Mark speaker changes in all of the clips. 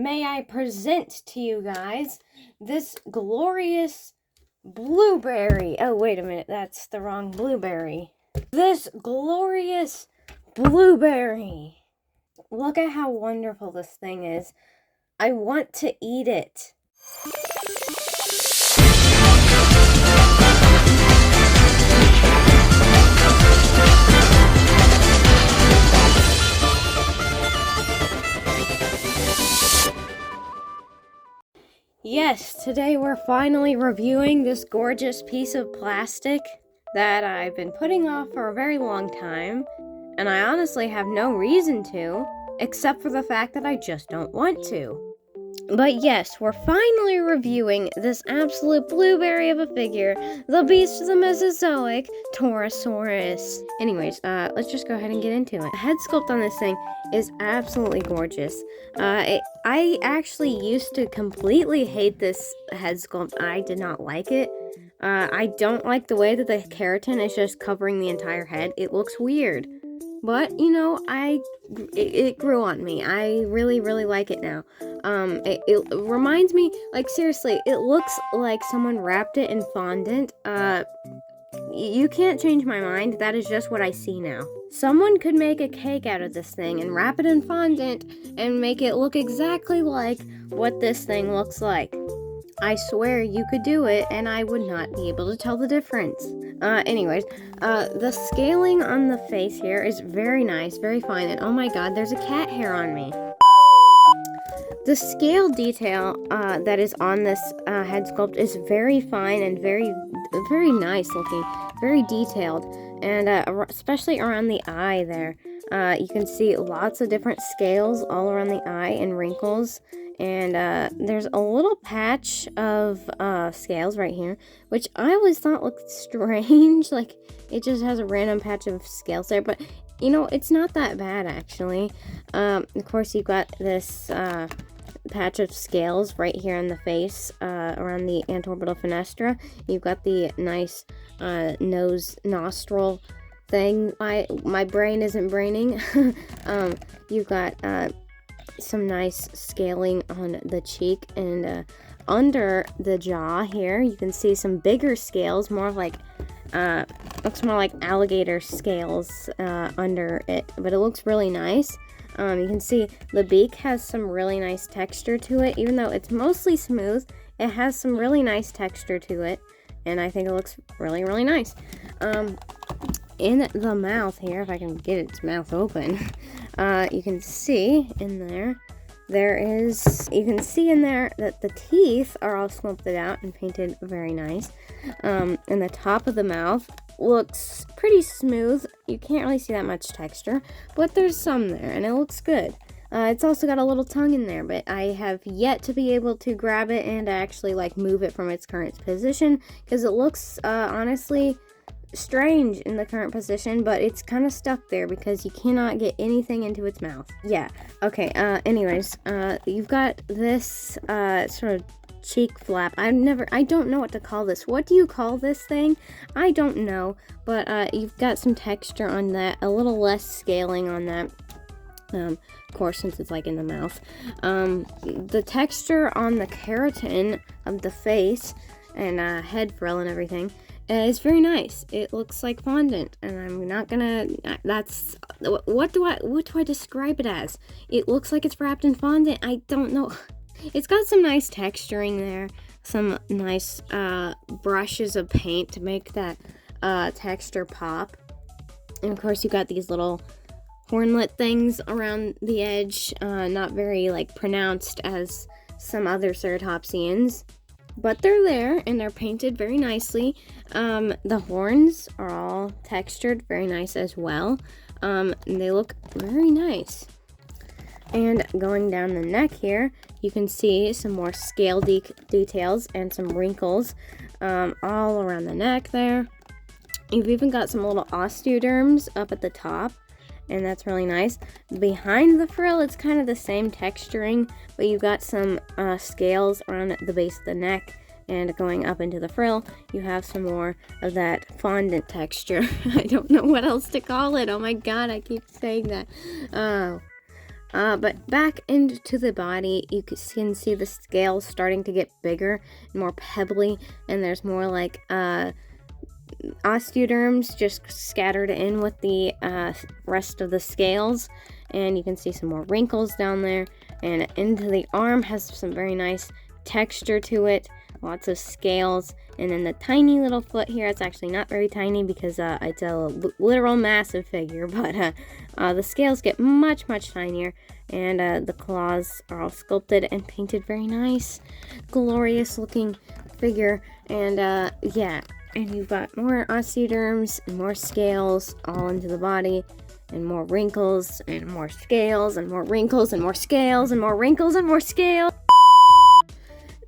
Speaker 1: May I present to you guys this glorious blueberry. Oh, wait a minute, that's the wrong blueberry. This glorious blueberry. Look at how wonderful this thing is. I want to eat it. Yes, today we're finally reviewing this gorgeous piece of plastic that I've been putting off for a very long time, and I honestly have no reason to, except for the fact that I just don't want to. But yes, we're finally reviewing this absolute blueberry of a figure, the beast of the Mesozoic, Torosaurus. Anyways, let's just go ahead and get into it. The head sculpt on this thing is absolutely gorgeous. I actually used to completely hate this head sculpt. I did not like it. I don't like the way that the keratin is just covering the entire head. It looks weird. But, you know, it grew on me. I really, really like it now. It reminds me, like, seriously, it looks like someone wrapped it in fondant. You can't change my mind. That is just what I see now. Someone could make a cake out of this thing and wrap it in fondant and make it look exactly like what this thing looks like. I swear you could do it, and I would not be able to tell the difference. Anyways, the scaling on the face here is very nice, very fine, and oh my god, there's a cat hair on me. The scale detail that is on this head sculpt is very fine and very, very nice looking, very detailed, and especially around the eye there. You can see lots of different scales all around the eye and wrinkles. And there's a little patch of scales right here, which I always thought looked strange. Like, it just has a random patch of scales there. But, you know, it's not that bad, actually. Of course, you've got this patch of scales right here on the face, around the anteorbital fenestra. You've got the nice nose nostril thing. My brain isn't braining. You've got some nice scaling on the cheek, and under the jaw here you can see some bigger scales, more of like looks more like alligator scales under it, but it looks really nice. You can see the beak has some really nice texture to it. Even though it's mostly smooth, it has some really nice texture to it, and I think it looks really, really nice. In the mouth here, if I can get its mouth open, you can see in there, you can see in there that the teeth are all sculpted out and painted very nice. And the top of the mouth looks pretty smooth. You can't really see that much texture, but there's some there, and it looks good. It's also got a little tongue in there, but I have yet to be able to grab it and actually, like, move it from its current position, because it looks, honestly, strange in the current position, but it's kind of stuck there because you cannot get anything into its mouth. Yeah, okay, anyways, you've got this, sort of cheek flap. I don't know what to call this. What do you call this thing? I don't know, but, you've got some texture on that, a little less scaling on that. Of course, since it's like in the mouth. The texture on the keratin of the face and, head frill and everything, it's very nice. It looks like fondant, and I'm not gonna. That's what do I describe it as? It looks like it's wrapped in fondant. I don't know. It's got some nice texturing there, some nice brushes of paint to make that texture pop, and of course you got these little hornlet things around the edge, not very like pronounced as some other ceratopsians. But they're there, and they're painted very nicely. The horns are all textured very nice as well. And they look very nice. And going down the neck here, you can see some more scale details and some wrinkles all around the neck there. You've even got some little osteoderms up at the top, and that's really nice. Behind the frill, it's kind of the same texturing, but you've got some scales around the base of the neck, and going up into the frill, you have some more of that fondant texture. I don't know what else to call it. Oh my god, I keep saying that. But back into the body, you can see the scales starting to get bigger and more pebbly, and there's more like osteoderms just scattered in with the rest of the scales, and you can see some more wrinkles down there, and into the arm has some very nice texture to it, lots of scales, and then the tiny little foot here, it's actually not very tiny because it's a literal massive figure, but the scales get much tinier, and the claws are all sculpted and painted very nice, glorious looking figure, and yeah. And you've got more osteoderms and more scales all into the body, and more wrinkles and more scales and more wrinkles and more scales and more wrinkles and more scales.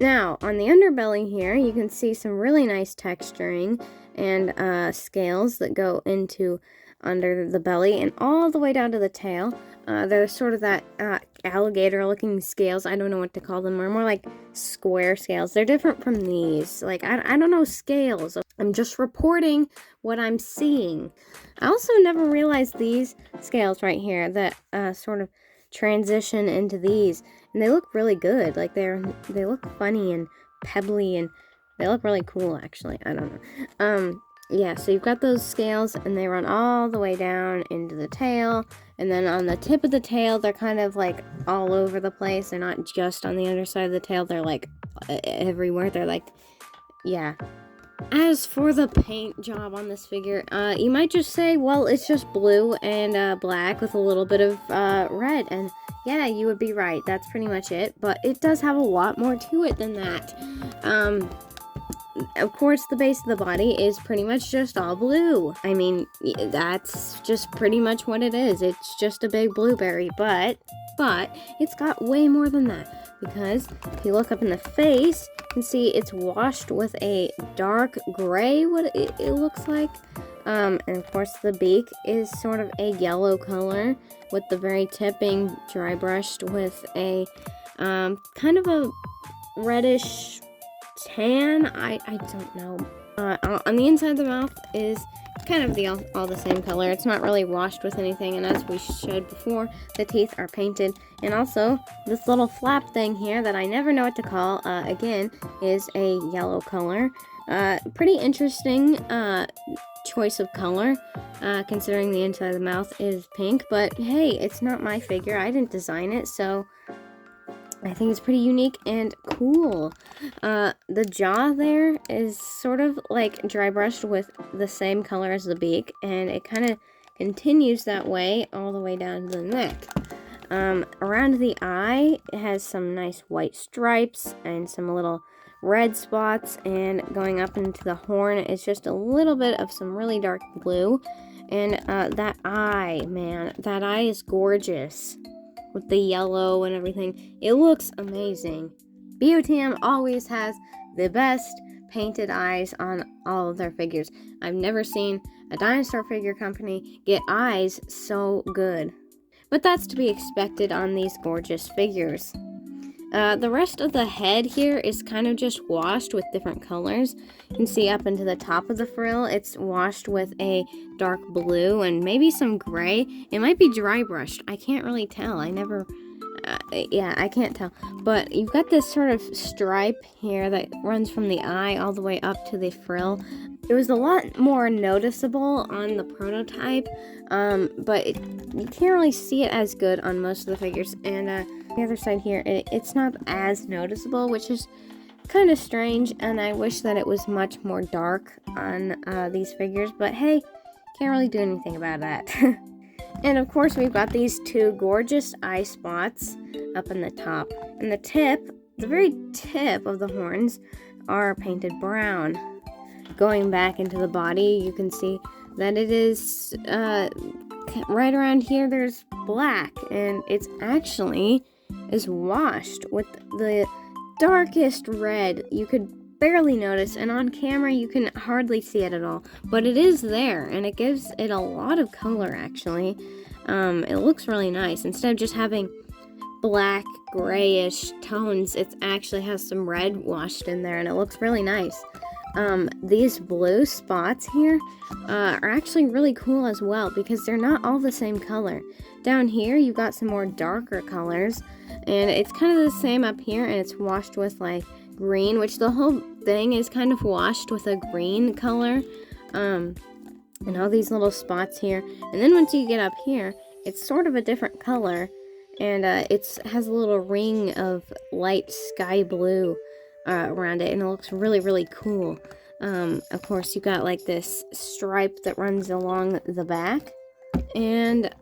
Speaker 1: Now, on the underbelly here, you can see some really nice texturing and scales that go into under the belly and all the way down to the tail. They're sort of that alligator-looking scales. I don't know what to call them. They're more like square scales. They're different from these. Like, I don't know scales. I'm just reporting what I'm seeing. I also never realized these scales right here that sort of transition into these. And they look really good. Like, they look funny and pebbly, and they look really cool, actually. I don't know. Yeah, so you've got those scales, and they run all the way down into the tail, and then on the tip of the tail, they're kind of like all over the place. They're not just on the underside of the tail, they're like everywhere. They're like, yeah. As for the paint job on this figure, you might just say, well, it's just blue and black with a little bit of red, and yeah, you would be right. That's pretty much it, but it does have a lot more to it than that. Of course, the base of the body is pretty much just all blue. I mean, that's just pretty much what it is. It's just a big blueberry, but it's got way more than that, because if you look up in the face, you can see it's washed with a dark gray, what it looks like. And of course, the beak is sort of a yellow color, with the very tip being dry brushed with a kind of a reddish tan. I don't know. On the inside of the mouth is kind of all the same color. It's not really washed with anything, and as we showed before, the teeth are painted. And also, this little flap thing here that I never know what to call, again, is a yellow color. Pretty interesting choice of color, considering the inside of the mouth is pink, but hey, it's not my figure. I didn't design it, so I think it's pretty unique and cool. The jaw there is sort of like dry brushed with the same color as the beak, and it kind of continues that way all the way down to the neck. Around the eye, it has some nice white stripes and some little red spots, and going up into the horn is just a little bit of some really dark blue. And that eye, man, that eye is gorgeous with the yellow and everything. It looks amazing. BOTM always has the best painted eyes on all of their figures. I've never seen a dinosaur figure company get eyes so good. But that's to be expected on these gorgeous figures. The rest of the head here is kind of just washed with different colors. You can see up into the top of the frill, it's washed with a dark blue and maybe some gray. It might be dry brushed. I can't really tell. I can't tell. But you've got this sort of stripe here that runs from the eye all the way up to the frill. It was a lot more noticeable on the prototype, but you can't really see it as good on most of the figures. And the other side here, it's not as noticeable, which is kind of strange, and I wish that it was much more dark on these figures, but hey, can't really do anything about that. And of course, we've got these two gorgeous eye spots up in the top, and the very tip of the horns are painted brown. Going back into the body, you can see that it is right around here there's black, and it's actually is washed with the darkest red. You could barely notice, and on camera you can hardly see it at all, but it is there, and it gives it a lot of color actually. It looks really nice. Instead of just having black grayish tones, it actually has some red washed in there, and it looks really nice. these blue spots here are actually really cool as well because they're not all the same color. Down here, you've got some more darker colors, and it's kind of the same up here, and it's washed with like green, which the whole thing is kind of washed with a green color. And all these little spots here. And then once you get up here, it's sort of a different color, and it has a little ring of light sky blue around it, and it looks really, really cool. Of course, you got like this stripe that runs along the back, and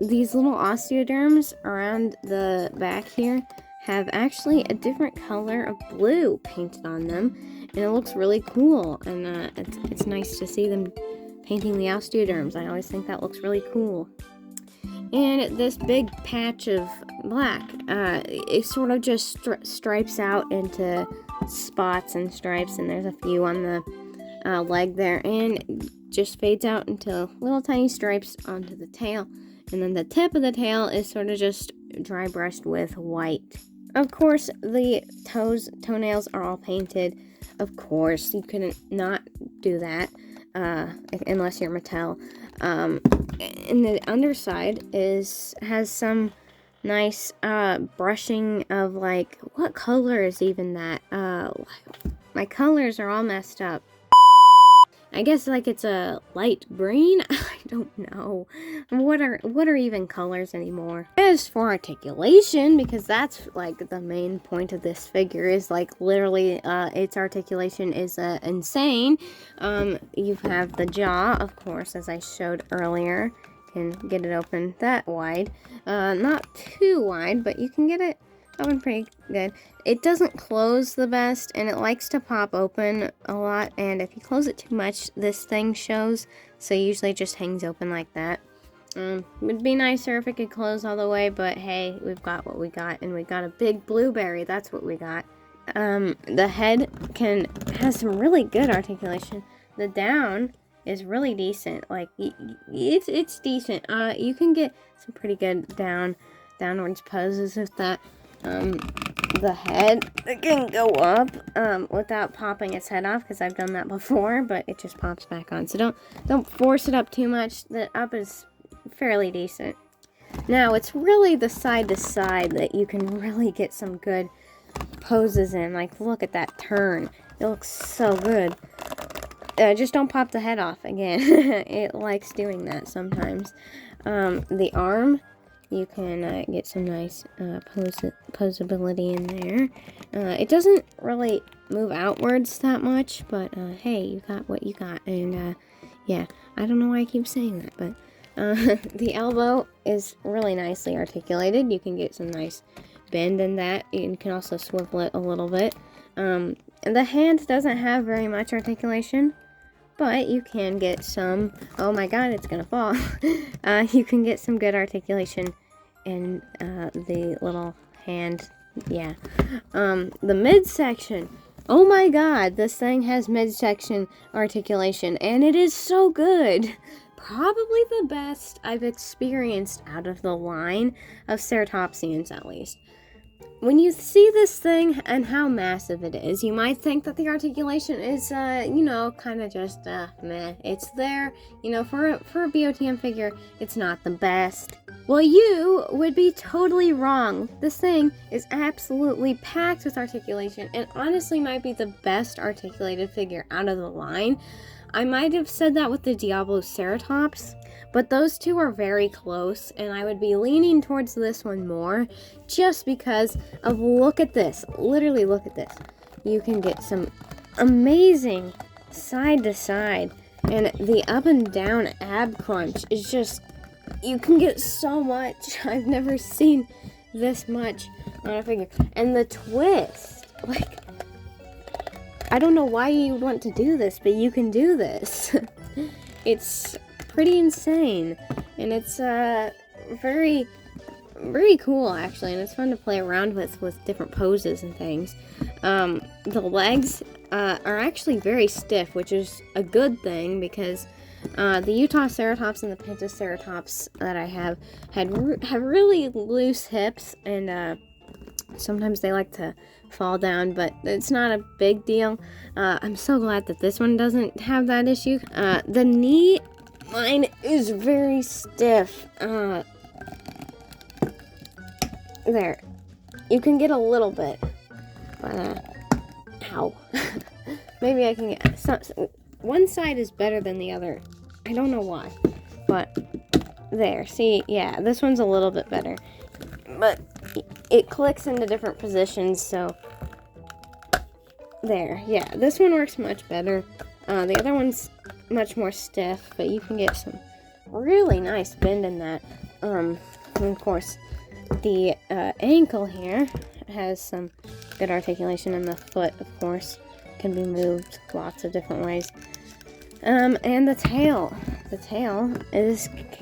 Speaker 1: these little osteoderms around the back here have actually a different color of blue painted on them, and it looks really cool, and it's nice to see them painting the osteoderms. I always think that looks really cool. And this big patch of black, it sort of just stripes out into spots and stripes, and there's a few on the leg there, and just fades out into little tiny stripes onto the tail. And then the tip of the tail is sort of just dry brushed with white. Of course, the toenails are all painted. Of course, you couldn't not do that unless you're Mattel. And the underside has some nice brushing of, like, what color is even that? My colors are all messed up. I guess like it's a light green. I don't know. What are even colors anymore? As for articulation, because that's like the main point of this figure, is like literally its articulation is insane. You have the jaw, of course, as I showed earlier. Can get it open that wide. Not too wide, but you can get it open pretty good. It doesn't close the best, and it likes to pop open a lot, and if you close it too much, this thing shows, so usually it just hangs open like that. Would be nicer if it could close all the way, but hey, we've got what we got, and we got a big blueberry. That's what we got. The head has some really good articulation. The down is really decent. Like, it's decent. You can get some pretty good downwards poses with that. The head, it can go up without popping its head off, because I've done that before, but it just pops back on. So don't force it up too much. The up is fairly decent. Now, it's really the side to side that you can really get some good poses in. Like, look at that turn. It looks so good. Just don't pop the head off again. It likes doing that sometimes. The arm, you can get some nice posability in there. It doesn't really move outwards that much, but hey, you got what you got. And yeah, I don't know why I keep saying that, but the elbow is really nicely articulated. You can get some nice bend in that. You can also swivel it a little bit. And the hand doesn't have very much articulation, but you can get some, oh my god, it's gonna fall. You can get some good articulation in the little hand, yeah. The midsection, oh my god, this thing has midsection articulation, and it is so good. Probably the best I've experienced out of the line of ceratopsians, at least. When you see this thing and how massive it is, you might think that the articulation is, you know, kind of just, meh. It's there, you know, for a BOTM figure, it's not the best. Well, you would be totally wrong. This thing is absolutely packed with articulation, and honestly might be the best articulated figure out of the line. I might have said that with the Diabloceratops, but those two are very close, and I would be leaning towards this one more, just because of, look at this. Literally, look at this. You can get some amazing side to side, and the up and down ab crunch is just, you can get so much. I've never seen this much on a figure. And the twist, like, I don't know why you would want to do this, but you can do this. It's pretty insane, and it's very, very cool, actually, and it's fun to play around with different poses and things. The legs are actually very stiff, which is a good thing, because the Utah Ceratops and the Pentaceratops that I have have really loose hips, and sometimes they like to fall down, but it's not a big deal. I'm so glad that this one doesn't have that issue. The knee, mine is very stiff. There. You can get a little bit, but, ow. Maybe I can get some. One side is better than the other. I don't know why, but there. See, yeah, this one's a little bit better, but it clicks into different positions, so there. Yeah, this one works much better. The other one's much more stiff, but you can get some really nice bend in that. And of course, the ankle here has some good articulation, and the foot, of course, can be moved lots of different ways. And the tail. The tail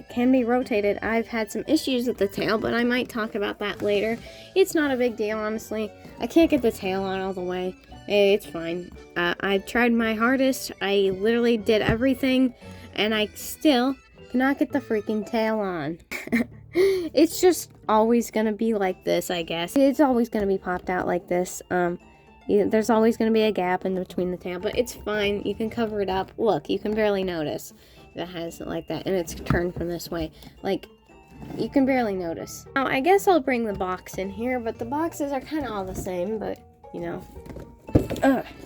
Speaker 1: can be rotated. I've had some issues with the tail, but I might talk about that later. It's not a big deal, honestly. I can't get the tail on all the way. It's fine. I've tried my hardest. I literally did everything, and I still cannot get the freaking tail on. It's just always gonna be like this, I guess. It's always gonna be popped out like this. There's always going to be a gap in between the tail, but it's fine. You can cover it up. Look, you can barely notice if it has it like that, and it's turned from this way. Like, you can barely notice. Now, I guess I'll bring the box in here, but the boxes are kind of all the same, but, you know.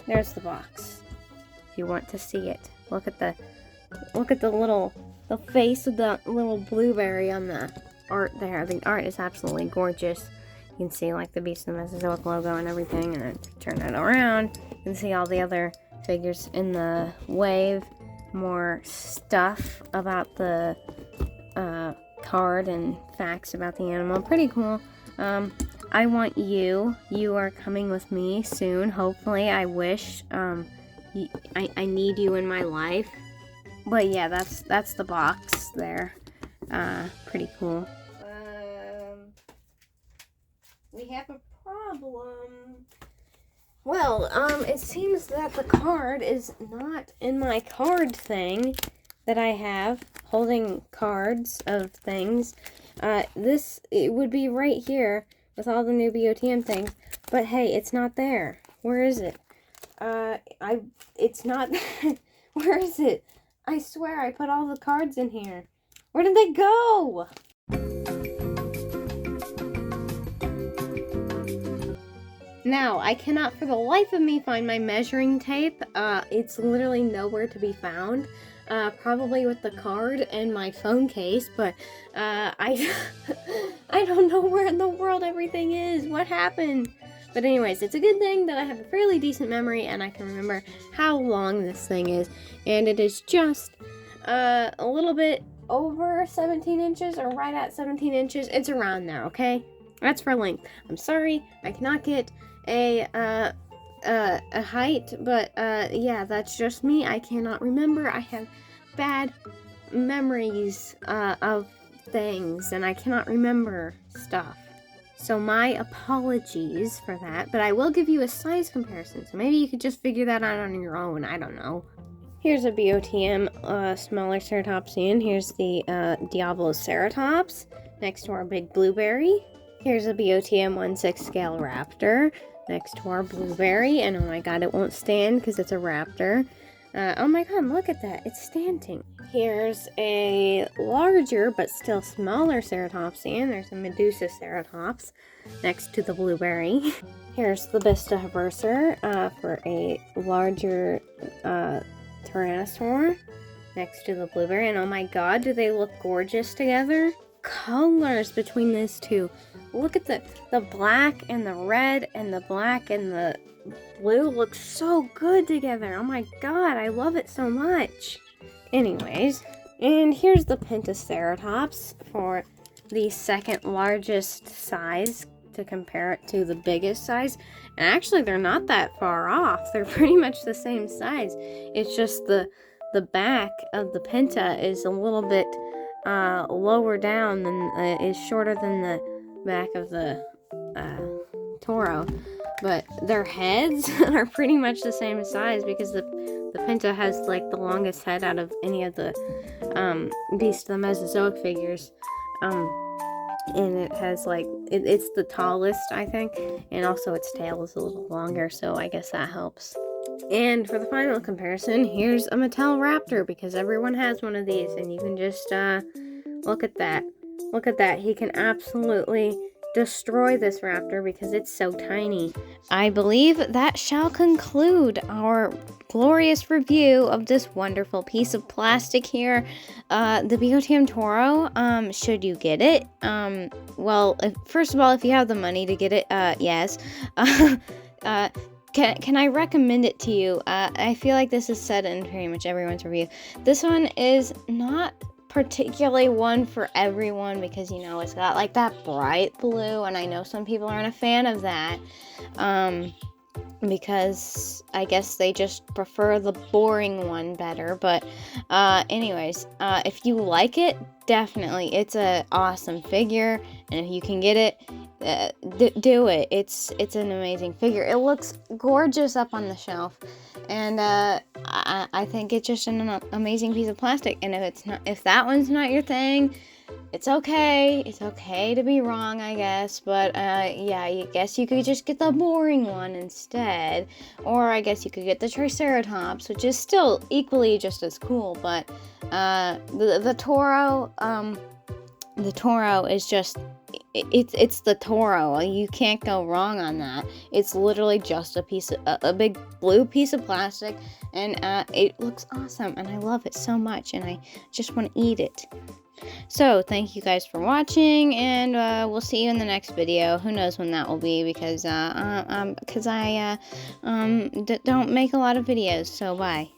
Speaker 1: There's the box. If you want to see it. Look at the face of the little blueberry on the art there. The art is absolutely gorgeous. You can see like the Beast of the Mesozoic logo and everything, and then turn it around. You can see all the other figures in the wave. More stuff about the card and facts about the animal. Pretty cool. I want you. You are coming with me soon, hopefully. I wish. I need you in my life. But yeah, that's the box there. Pretty cool. We have a problem. Well, it seems that the card is not in my card thing that I have, holding cards of things. It would be right here with all the new BOTM things, but hey, it's not there. Where is it? It's not, where is it? I swear I put all the cards in here. Where did they go? Now, I cannot for the life of me find my measuring tape. It's literally nowhere to be found. Probably with the card and my phone case, but I don't know where in the world everything is. What happened? But anyways, it's a good thing that I have a fairly decent memory and I can remember how long this thing is. And it is just a little bit over 17 inches or right at 17 inches. It's around there, okay? That's for length. I'm sorry, I cannot get a height, but yeah, that's just me. I cannot remember. I have bad memories of things, and I cannot remember stuff. So my apologies for that, but I will give you a size comparison, so maybe you could just figure that out on your own. I don't know. Here's a BOTM smaller ceratopsian. Here's the Diabloceratops next to our big blueberry. Here's a BOTM 1/6 scale raptor next to our blueberry, and oh my god, it won't stand because it's a raptor. Oh my god, look at that, it's standing. Here's a larger but still smaller ceratopsian. There's a Medusaceratops next to the blueberry. Here's the Bistaversor for a larger Tyrannosaur next to the blueberry, and oh my god, do they look gorgeous together? Colors between these two. Look at the black and the red, and the black and the blue look so good together. Oh my god, I love it so much. Anyways, and here's the Pentaceratops for the second largest size to compare it to the biggest size. And actually, they're not that far off. They're pretty much the same size. It's just the back of the Penta is a little bit lower down than is shorter than the back of the Toro, but their heads are pretty much the same size because the Penta has like the longest head out of any of the Beast of the Mesozoic figures. and it has like it's the tallest, I think, and also its tail is a little longer, so I guess that helps. And for the final comparison, here's a Mattel Raptor, because everyone has one of these, and you can just look at that. Look at that. He can absolutely destroy this raptor because it's so tiny. I believe that shall conclude our glorious review of this wonderful piece of plastic here, the BOTM Toro. Should you get it? Well, first of all, if you have the money to get it, yes. Can I recommend it to you? I feel like this is said in pretty much everyone's review. This one is not particularly one for everyone because, you know, it's got like that bright blue, and I know some people aren't a fan of that, because I guess they just prefer the boring one better. But anyways, if you like it, definitely, it's a awesome figure, and if you can get it, do it. It's an amazing figure. It looks gorgeous up on the shelf, and I think it's just an amazing piece of plastic. And if that one's not your thing, it's okay. It's okay to be wrong, I guess. But yeah, I guess you could just get the boring one instead, or I guess you could get the Triceratops, which is still equally just as cool. But the Toro, the Toro is just. It's the Toro. You can't go wrong on that. It's literally just a big blue piece of plastic, and it looks awesome, and I love it so much, and I just want to eat it. So thank you guys for watching, and we'll see you in the next video. Who knows when that will be, because I don't make a lot of videos. So bye.